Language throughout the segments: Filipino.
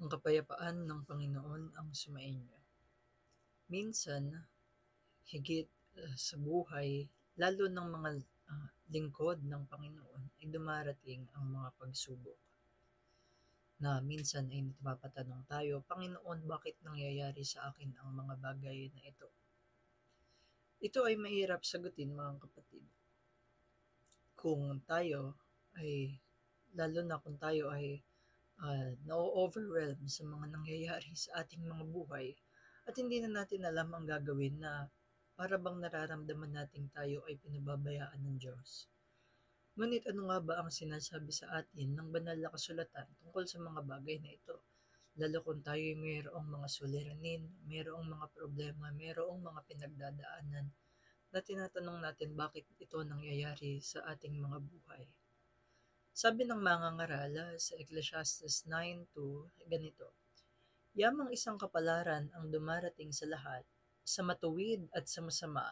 Ang kapayapaan ng Panginoon ang sumainyo. Minsan, higit sa buhay, lalo ng mga lingkod ng Panginoon, ay dumarating ang mga pagsubok na minsan ay napapatanong tayo, Panginoon, bakit nangyayari sa akin ang mga bagay na ito? Ito ay mahirap sagutin, mga kapatid. Kung tayo ay, lalo na kung tayo ay na-overwhelm sa mga nangyayari sa ating mga buhay at hindi na natin alam ang gagawin, na para bang nararamdaman nating tayo ay pinababayaan ng Diyos. Ngunit ano nga ba ang sinasabi sa atin ng banal na kasulatan tungkol sa mga bagay na ito? Lalo kung tayo ay mayroong mga suliranin, mayroong mga problema, mayroong mga pinagdadaanan na tinatanong natin bakit ito nangyayari sa ating mga buhay. Sabi ng mangangaral sa Ecclesiastes 9:2, ganito, Yamang isang kapalaran ang dumarating sa lahat, sa matuwid at sa masama,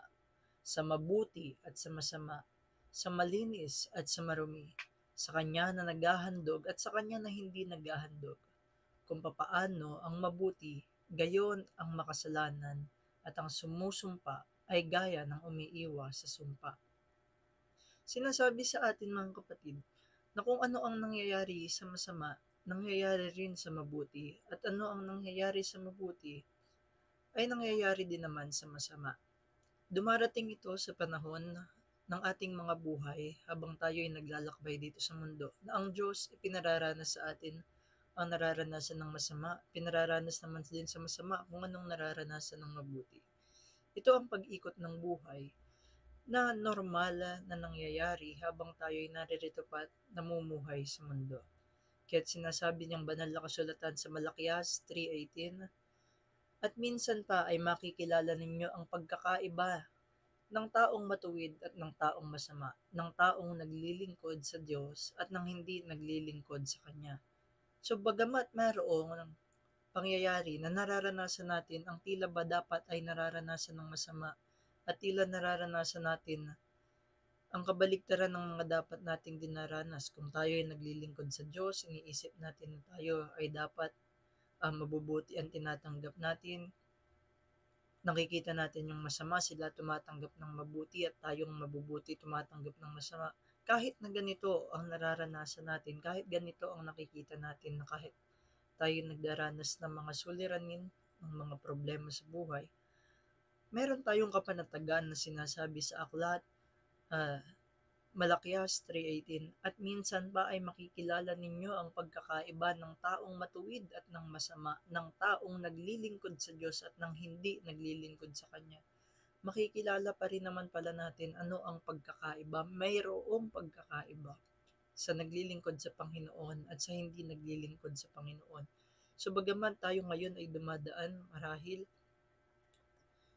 sa mabuti at sa masama, sa malinis at sa marumi, sa kanya na naghahandog at sa kanya na hindi naghahandog. Kung papaano ang mabuti, gayon ang makasalanan, at ang sumusumpa ay gaya ng umiiwas sa sumpa. Sinasabi sa atin, mga kapatid, na kung ano ang nangyayari sa masama, nangyayari rin sa mabuti, at ano ang nangyayari sa mabuti, ay nangyayari din naman sa masama. Dumarating ito sa panahon ng ating mga buhay habang tayo ay naglalakbay dito sa mundo, na ang Diyos ipinararanas sa atin ang nararanasan ng masama, pinararanas naman din sa masama kung anong nararanasan ng mabuti. Ito ang pag-ikot ng buhay na normal na nangyayari habang tayo ay naririto pa at namumuhay sa mundo. Kaya't sinasabi niyang banal na kasulatan sa Malakias 3:18, At minsan pa ay makikilala ninyo ang pagkakaiba ng taong matuwid at ng taong masama, ng taong naglilingkod sa Diyos at ng hindi naglilingkod sa Kanya. So bagamat mayroong pangyayari na nararanasan natin ang tila ba dapat ay nararanasan ng masama, at tila nararanasan natin ang kabaligtaran ng mga dapat nating dinaranas. Kung tayo ay naglilingkod sa Diyos, iniisip natin na tayo ay dapat mabubuti ang tinatanggap natin. Nakikita natin yung masama, sila tumatanggap ng mabuti, at tayong mabubuti tumatanggap ng masama. Kahit na ganito ang nararanasan natin, kahit ganito ang nakikita natin, na kahit tayo nagdaranas ng mga suliranin, ng mga problema sa buhay, meron tayong kapanatagan na sinasabi sa aklat, Malakias 3:18, At minsan pa ay makikilala ninyo ang pagkakaiba ng taong matuwid at ng masama, ng taong naglilingkod sa Diyos at ng hindi naglilingkod sa Kanya. Makikilala pa rin naman pala natin ano ang pagkakaiba. Mayroong pagkakaiba sa naglilingkod sa Panginoon at sa hindi naglilingkod sa Panginoon. So bagaman tayo ngayon ay dumadaan marahil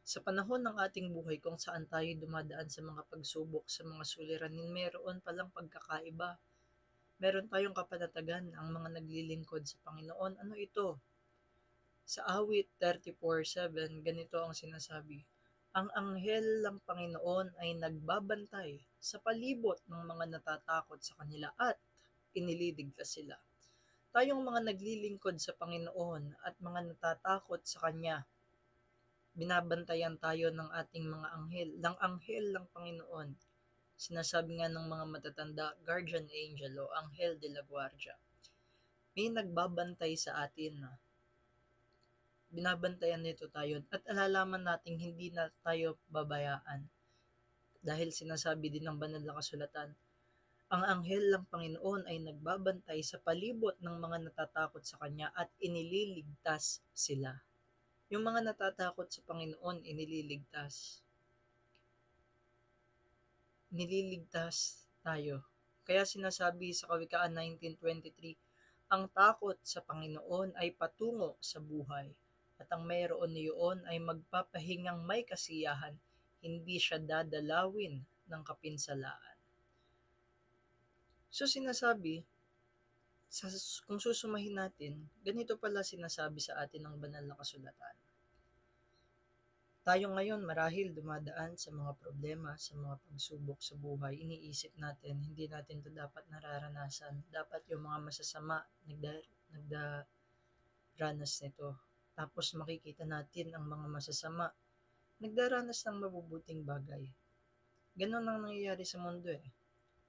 sa panahon ng ating buhay kung saan tayo dumadaan sa mga pagsubok, sa mga suliranin, meron palang pagkakaiba. Meron tayong kapanatagan ang mga naglilingkod sa Panginoon. Ano ito? Sa awit 34:7, ganito ang sinasabi, Ang anghel ng Panginoon ay nagbabantay sa palibot ng mga natatakot sa kanila at iniligtas sila. Tayong mga naglilingkod sa Panginoon at mga natatakot sa Kanya, binabantayan tayo ng ating mga anghel ng Panginoon. Sinasabi nga ng mga matatanda, guardian angel o anghel de la guardia. May nagbabantay sa atin. Binabantayan nito tayo at alalaman nating hindi na tayo babayaan. Dahil sinasabi din ng banal na kasulatan, ang anghel ng Panginoon ay nagbabantay sa palibot ng mga natatakot sa Kanya at inililigtas sila. Yung mga natatakot sa Panginoon, inililigtas. Nililigtas tayo. Kaya sinasabi sa Kawikaan 19:23, ang takot sa Panginoon ay patungo sa buhay, at ang mayroon niyon ay magpapahingang may kasiyahan, hindi siya dadalawin ng kapinsalaan. So sinasabi, kung susumahin natin, ganito pala sinasabi sa atin ng banal na kasulatan. Tayo ngayon marahil dumadaan sa mga problema, sa mga pagsubok sa buhay, iniisip natin, hindi natin ito dapat nararanasan. Dapat yung mga masasama ranas nito. Tapos makikita natin ang mga masasama, nagdaranas ng mabubuting bagay. Ganon ang nangyayari sa mundo eh.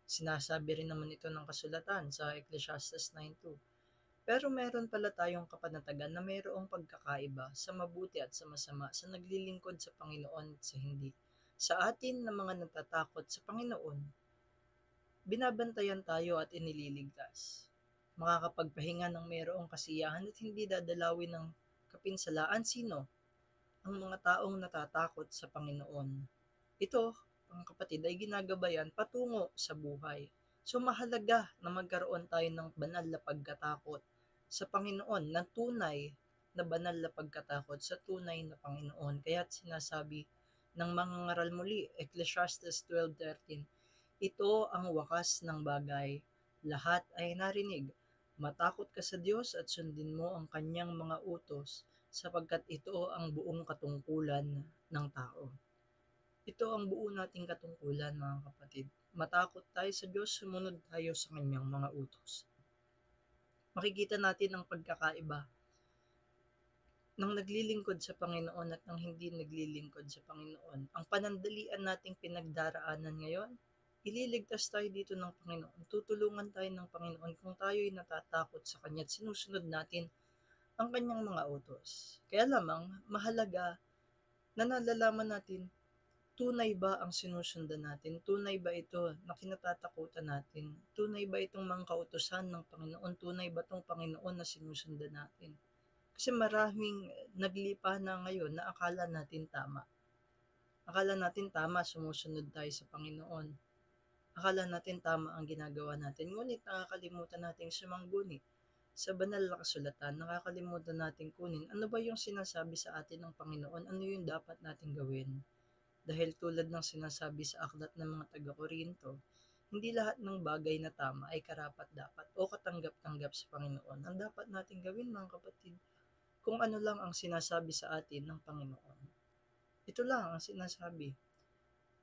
Sinasabi rin naman ito ng kasulatan sa Ecclesiastes 9:2. Pero meron pala tayong kapanatagan na mayroong pagkakaiba sa mabuti at sa masama, sa naglilingkod sa Panginoon at sa hindi. Sa atin na mga natatakot sa Panginoon, binabantayan tayo at inililigtas. Makakapagpahinga ng mayroong kasiyahan at hindi dadalawin ng kapinsalaan. Sino? Ang mga taong natatakot sa Panginoon. Ito, mga kapatid, ay ginagabayan patungo sa buhay. So mahalaga na magkaroon tayo ng banal na pagkatakot sa Panginoon, na tunay na banal na pagkatakot sa tunay na Panginoon. Kaya't sinasabi ng mga ngaral muli, Ecclesiastes 12:13, ito ang wakas ng bagay, lahat ay narinig. Matakot ka sa Diyos at sundin mo ang kanyang mga utos, sapagkat ito ang buong katungkulan ng tao. Ito ang buo nating katungkulan, mga kapatid. Matakot tayo sa Diyos, sumunod tayo sa kanyang mga utos. Makikita natin ang pagkakaiba ng naglilingkod sa Panginoon at ng hindi naglilingkod sa Panginoon. Ang panandalian nating pinagdaraanan ngayon, ililigtas tayo dito ng Panginoon. Tutulungan tayo ng Panginoon kung tayo'y natatakot sa Kanya at sinusunod natin ang Kanyang mga utos. Kaya lamang, mahalaga na nalalaman natin, tunay ba ang sinusundan natin? Tunay ba ito na kinatatakutan natin? Tunay ba itong mga kautusan ng Panginoon? Tunay ba itong Panginoon na sinusundan natin? Kasi maraming naglipa na ngayon na akala natin tama. Akala natin tama, sumusunod tayo sa Panginoon. Akala natin tama ang ginagawa natin. Ngunit nakakalimutan natin sumangguni sa banal na kasulatan. Nakakalimutan natin kunin ano ba yung sinasabi sa atin ng Panginoon, ano yung dapat natin gawin. Dahil tulad ng sinasabi sa aklat ng mga taga-Korinto, hindi lahat ng bagay na tama ay karapat-dapat o katanggap-tanggap sa Panginoon. Ang dapat natin gawin, mga kapatid, kung ano lang ang sinasabi sa atin ng Panginoon. Ito lang ang sinasabi.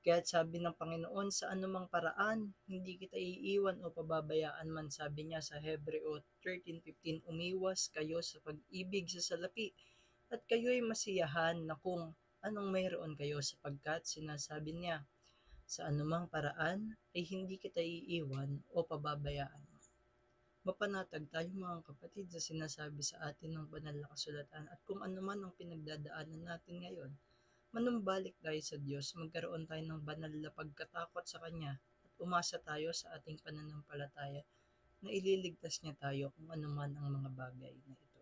Kaya't sabi ng Panginoon, sa anumang paraan, hindi kita iiwan o pababayaan man, sabi niya sa Hebreo 13:15, umiwas kayo sa pag-ibig sa salapi at kayo'y masiyahan na kung anong mayroon kayo, sapagkat sinasabi niya, sa anumang paraan ay hindi kita iiwan o pababayaan. Mapanatag tayo, mga kapatid, sa sinasabi sa atin ng banal na kasulatan, at kung ano man ang pinagdadaanan natin ngayon, manumbalik tayo sa Diyos, magkaroon tayo ng banal na pagkatakot sa Kanya, at umasa tayo sa ating pananampalataya na ililigtas niya tayo kung ano man ang mga bagay na ito.